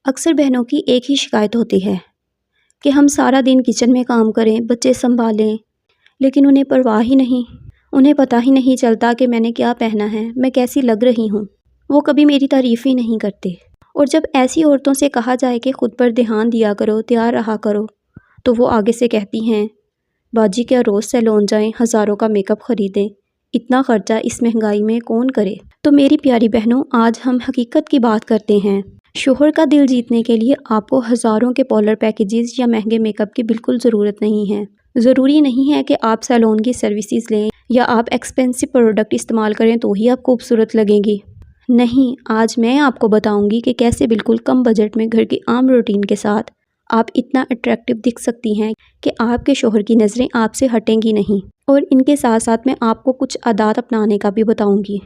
اکثر بہنوں کی ایک ہی شکایت ہوتی ہے کہ ہم سارا دن کچن میں کام کریں، بچے سنبھالیں، لیکن انہیں پرواہ ہی نہیں۔ انہیں پتہ ہی نہیں چلتا کہ میں نے کیا پہنا ہے، میں کیسی لگ رہی ہوں۔ وہ کبھی میری تعریف ہی نہیں کرتے۔ اور جب ایسی عورتوں سے کہا جائے کہ خود پر دھیان دیا کرو، تیار رہا کرو، تو وہ آگے سے کہتی ہیں باجی کیا روز سیلون جائیں، ہزاروں کا میک اپ خریدیں، اتنا خرچہ اس مہنگائی میں کون کرے؟ تو میری پیاری بہنوں، آج ہم حقیقت کی بات کرتے ہیں۔ شوہر کا دل جیتنے کے لیے آپ کو ہزاروں کے پارلر پیکیجز یا مہنگے میک اپ کی بالکل ضرورت نہیں ہے۔ ضروری نہیں ہے کہ آپ سیلون کی سروسز لیں یا آپ ایکسپینسو پروڈکٹ استعمال کریں تو ہی آپ خوبصورت لگیں گی۔ نہیں، آج میں آپ کو بتاؤں گی کہ کیسے بالکل کم بجٹ میں گھر کی عام روٹین کے ساتھ آپ اتنا اٹریکٹیو دکھ سکتی ہیں کہ آپ کے شوہر کی نظریں آپ سے ہٹیں گی نہیں۔ اور ان کے ساتھ ساتھ میں آپ کو کچھ عادات اپنانے کا بھی بتاؤں گی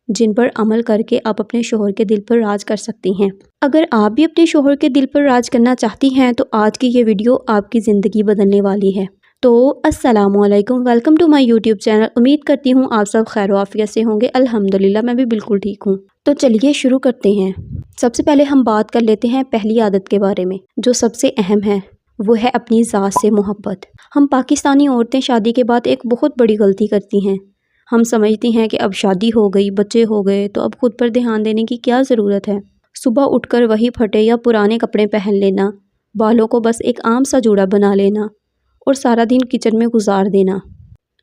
جن پر عمل کر کے آپ اپنے شوہر کے دل پر راج کر سکتی ہیں۔ اگر آپ بھی اپنے شوہر کے دل پر راج کرنا چاہتی ہیں تو آج کی یہ ویڈیو آپ کی زندگی بدلنے والی ہے۔ تو السلام علیکم، welcome to my YouTube channel. امید کرتی ہوں آپ سب خیر و عافیت سے ہوں گے۔ الحمدللہ میں بھی بالکل ٹھیک ہوں۔ تو چلیے شروع کرتے ہیں۔ سب سے پہلے ہم بات کر لیتے ہیں پہلی عادت کے بارے میں جو سب سے اہم ہے، وہ ہے اپنی ذات سے محبت۔ ہم پاکستانی عورتیں شادی کے بعد ایک بہت بڑی غلطی کرتی ہیں۔ ہم سمجھتی ہیں کہ اب شادی ہو گئی، بچے ہو گئے تو اب خود پر دھیان دینے کی کیا ضرورت ہے۔ صبح اٹھ کر وہی پھٹے یا پرانے کپڑے پہن لینا، بالوں کو بس ایک عام سا جوڑا بنا لینا اور سارا دن کچن میں گزار دینا۔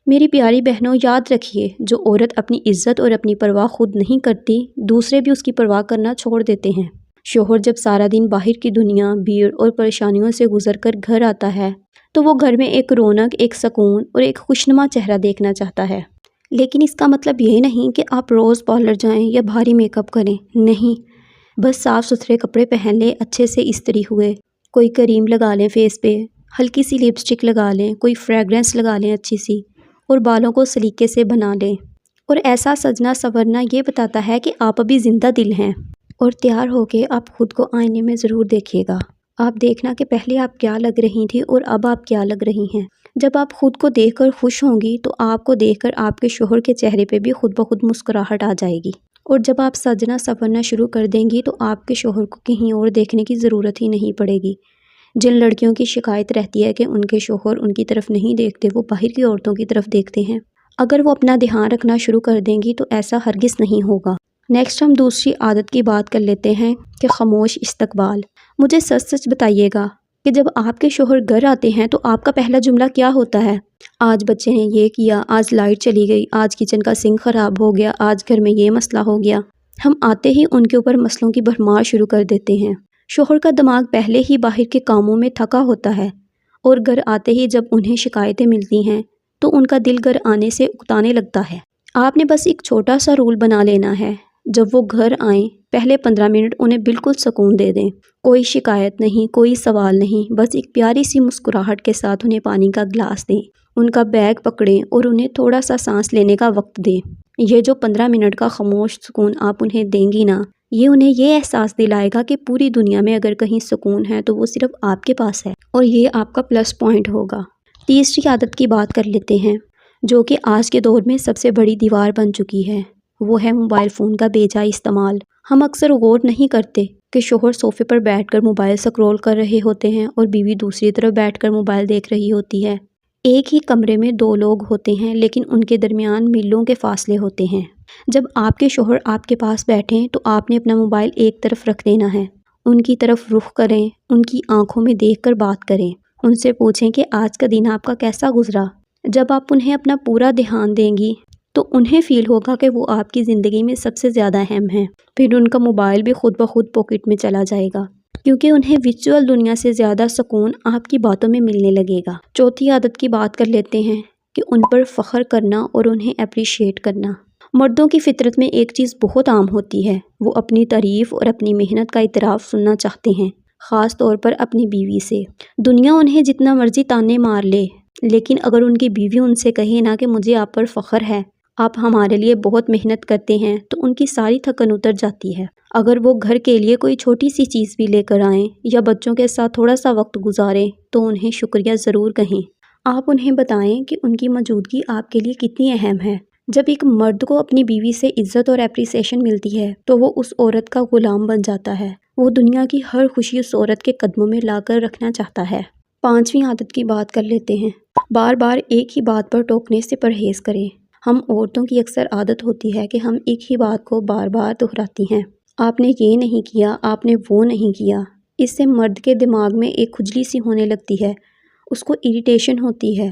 میری پیاری بہنوں، یاد رکھیے، جو عورت اپنی عزت اور اپنی پرواہ خود نہیں کرتی، دوسرے بھی اس کی پرواہ کرنا چھوڑ دیتے ہیں۔ شوہر جب سارا دن باہر کی دنیا، بھیڑ اور پریشانیوں سے گزر کر گھر آتا ہے تو وہ گھر میں ایک رونق، ایک سکون اور ایک خوشنما چہرہ دیکھنا چاہتا ہے۔ لیکن اس کا مطلب یہ نہیں کہ آپ روز پارلر جائیں یا بھاری میک اپ کریں۔ نہیں، بس صاف ستھرے کپڑے پہن لیں، اچھے سے استری ہوئے، کوئی کریم لگا لیں فیس پہ، ہلکی سی لپسٹک لگا لیں، کوئی فریگرنس لگا لیں اچھی سی، اور بالوں کو سلیقے سے بنا لیں۔ اور ایسا سجنا سنورنا یہ بتاتا ہے کہ آپ ابھی زندہ دل ہیں۔ اور تیار ہو کے آپ خود کو آئینے میں ضرور دیکھیے گا۔ آپ دیکھنا کہ پہلے آپ کیا لگ رہی تھی اور اب آپ کیا لگ رہی ہیں۔ جب آپ خود کو دیکھ کر خوش ہوں گی تو آپ کو دیکھ کر آپ کے شوہر کے چہرے پہ بھی خود بخود مسکراہٹ آ جائے گی۔ اور جب آپ سجنا سنورنا شروع کر دیں گی تو آپ کے شوہر کو کہیں اور دیکھنے کی ضرورت ہی نہیں پڑے گی۔ جن لڑکیوں کی شکایت رہتی ہے کہ ان کے شوہر ان کی طرف نہیں دیکھتے، وہ باہر کی عورتوں کی طرف دیکھتے ہیں، اگر وہ اپنا دھیان رکھنا شروع کر دیں گی تو ایسا ہرگز نہیں ہوگا۔ نیکسٹ ہم دوسری عادت کی بات کر لیتے ہیں کہ خاموش استقبال۔ مجھے سچ سچ بتائیے گا کہ جب آپ کے شوہر گھر آتے ہیں تو آپ کا پہلا جملہ کیا ہوتا ہے؟ آج بچے نے یہ کیا، آج لائٹ چلی گئی، آج کچن کا سنک خراب ہو گیا، آج گھر میں یہ مسئلہ ہو گیا۔ ہم آتے ہی ان کے اوپر مسئلوں کی بھرمار شروع کر دیتے ہیں۔ شوہر کا دماغ پہلے ہی باہر کے کاموں میں تھکا ہوتا ہے اور گھر آتے ہی جب انہیں شکایتیں ملتی ہیں تو ان کا دل گھر آنے سے اکتانے لگتا ہے۔ آپ نے بس ایک چھوٹا سا رول بنا لینا ہے، جب وہ گھر آئیں پہلے 15 منٹ انہیں بالکل سکون دے دیں۔ کوئی شکایت نہیں، کوئی سوال نہیں، بس ایک پیاری سی مسکراہٹ کے ساتھ انہیں پانی کا گلاس دیں، ان کا بیگ پکڑیں اور انہیں تھوڑا سا سانس لینے کا وقت دیں۔ یہ جو 15 منٹ کا خاموش سکون آپ انہیں دیں گی نا، یہ انہیں یہ احساس دلائے گا کہ پوری دنیا میں اگر کہیں سکون ہے تو وہ صرف آپ کے پاس ہے، اور یہ آپ کا پلس پوائنٹ ہوگا۔ تیسری عادت کی بات کر لیتے ہیں جو کہ آج کے دور میں سب سے بڑی دیوار بن چکی ہے، وہ ہے موبائل فون کا بے جا استعمال۔ ہم اکثر غور نہیں کرتے کہ شوہر صوفے پر بیٹھ کر موبائل سکرول کر رہے ہوتے ہیں اور بیوی دوسری طرف بیٹھ کر موبائل دیکھ رہی ہوتی ہے۔ ایک ہی کمرے میں 2 لوگ ہوتے ہیں لیکن ان کے درمیان میلوں کے فاصلے ہوتے ہیں۔ جب آپ کے شوہر آپ کے پاس بیٹھیں تو آپ نے اپنا موبائل ایک طرف رکھ دینا ہے، ان کی طرف رخ کریں، ان کی آنکھوں میں دیکھ کر بات کریں، ان سے پوچھیں کہ آج کا دن آپ کا کیسا گزرا۔ جب آپ انہیں اپنا پورا دھیان دیں گی تو انہیں فیل ہوگا کہ وہ آپ کی زندگی میں سب سے زیادہ اہم ہیں۔ پھر ان کا موبائل بھی خود بخود پاکٹ میں چلا جائے گا، کیونکہ انہیں ورچوئل دنیا سے زیادہ سکون آپ کی باتوں میں ملنے لگے گا۔ چوتھی عادت کی بات کر لیتے ہیں کہ ان پر فخر کرنا اور انہیں اپریشیٹ کرنا۔ مردوں کی فطرت میں ایک چیز بہت عام ہوتی ہے، وہ اپنی تعریف اور اپنی محنت کا اعتراف سننا چاہتے ہیں، خاص طور پر اپنی بیوی سے۔ دنیا انہیں جتنا مرضی تانے مار لے، لیکن اگر ان کی بیوی ان سے کہے نا کہ مجھے آپ پر فخر ہے، آپ ہمارے لیے بہت محنت کرتے ہیں، تو ان کی ساری تھکن اتر جاتی ہے۔ اگر وہ گھر کے لیے کوئی چھوٹی سی چیز بھی لے کر آئیں یا بچوں کے ساتھ تھوڑا سا وقت گزاریں تو انہیں شکریہ ضرور کہیں۔ آپ انہیں بتائیں کہ ان کی موجودگی آپ کے لیے کتنی اہم ہے۔ جب ایک مرد کو اپنی بیوی سے عزت اور اپریسیشن ملتی ہے تو وہ اس عورت کا غلام بن جاتا ہے۔ وہ دنیا کی ہر خوشی اس عورت کے قدموں میں لا کر رکھنا چاہتا ہے۔ 5ویں عادت کی بات کر لیتے ہیں۔ بار بار ایک ہی بات پر ٹوکنے سے پرہیز کریں۔ ہم عورتوں کی اکثر عادت ہوتی ہے کہ ہم ایک ہی بات کو بار بار دہراتی ہیں۔ آپ نے یہ نہیں کیا، آپ نے وہ نہیں کیا۔ اس سے مرد کے دماغ میں ایک کھجلی سی ہونے لگتی ہے، اس کو اریٹیشن ہوتی ہے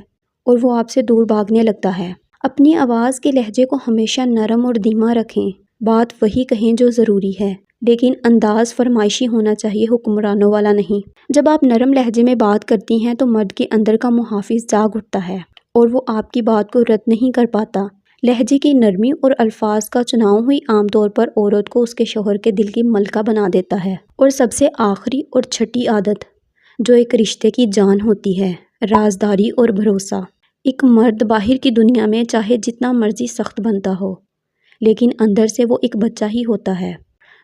اور وہ آپ سے دور بھاگنے لگتا ہے۔ اپنی آواز کے لہجے کو ہمیشہ نرم اور دھیما رکھیں۔ بات وہی کہیں جو ضروری ہے، لیکن انداز فرمائشی ہونا چاہیے، حکمرانوں والا نہیں۔ جب آپ نرم لہجے میں بات کرتی ہیں تو مرد کے اندر کا محافظ جاگ اٹھتا ہے اور وہ آپ کی بات کو رد نہیں کر پاتا۔ لہجے کی نرمی اور الفاظ کا چناؤ ہوئی عام طور پر عورت کو اس کے شوہر کے دل کی ملکہ بنا دیتا ہے۔ اور سب سے آخری اور چھٹی عادت جو ایک رشتے کی جان ہوتی ہے، رازداری اور بھروسہ۔ ایک مرد باہر کی دنیا میں چاہے جتنا مرضی سخت بنتا ہو، لیکن اندر سے وہ ایک بچہ ہی ہوتا ہے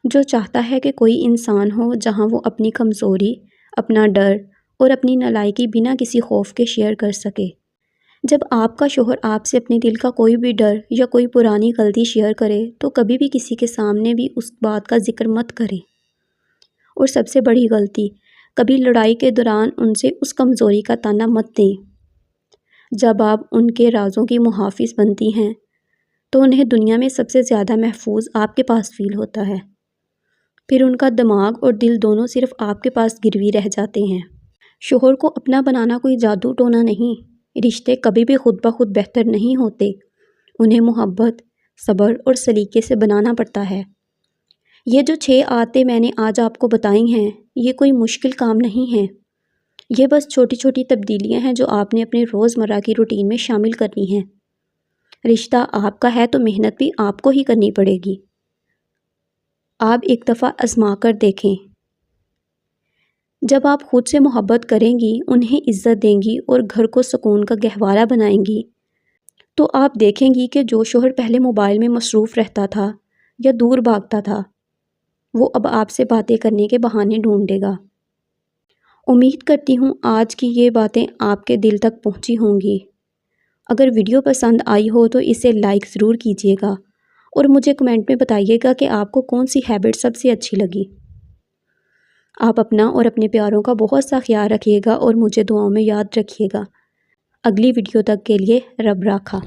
جو چاہتا ہے کہ کوئی انسان ہو جہاں وہ اپنی کمزوری، اپنا ڈر اور اپنی نالائکی بنا کسی خوف کے شیئر کر سکے۔ جب آپ کا شوہر آپ سے اپنے دل کا کوئی بھی ڈر یا کوئی پرانی غلطی شیئر کرے تو کبھی بھی کسی کے سامنے بھی اس بات کا ذکر مت کریں۔ اور سب سے بڑی غلطی، کبھی لڑائی کے دوران ان سے اس کمزوری کا تانا مت دیں۔ جب آپ ان کے رازوں کی محافظ بنتی ہیں تو انہیں دنیا میں سب سے زیادہ محفوظ آپ کے پاس فیل ہوتا ہے۔ پھر ان کا دماغ اور دل دونوں صرف آپ کے پاس گروی رہ جاتے ہیں۔ شوہر کو اپنا بنانا کوئی جادو ٹونا نہیں۔ رشتے کبھی بھی خود بخود بہتر نہیں ہوتے، انہیں محبت، صبر اور سلیقے سے بنانا پڑتا ہے۔ یہ جو 6 عادتیں میں نے آج آپ کو بتائی ہیں، یہ کوئی مشکل کام نہیں ہے۔ یہ بس چھوٹی چھوٹی تبدیلیاں ہیں جو آپ نے اپنے روزمرہ کی روٹین میں شامل کرنی ہیں۔ رشتہ آپ کا ہے تو محنت بھی آپ کو ہی کرنی پڑے گی۔ آپ ایک دفعہ آزما کر دیکھیں۔ جب آپ خود سے محبت کریں گی، انہیں عزت دیں گی اور گھر کو سکون کا گہوارہ بنائیں گی، تو آپ دیکھیں گی کہ جو شوہر پہلے موبائل میں مصروف رہتا تھا یا دور بھاگتا تھا، وہ اب آپ سے باتیں کرنے کے بہانے ڈھونڈے گا۔ امید کرتی ہوں آج کی یہ باتیں آپ کے دل تک پہنچی ہوں گی۔ اگر ویڈیو پسند آئی ہو تو اسے لائک ضرور کیجیے گا اور مجھے کمنٹ میں بتائیے گا کہ آپ کو کون سی ہیبٹ سب سے اچھی لگی۔ آپ اپنا اور اپنے پیاروں کا بہت سا خیال رکھیے گا اور مجھے دعاؤں میں یاد رکھیے گا۔ اگلی ویڈیو تک کے لیے رب راکھا۔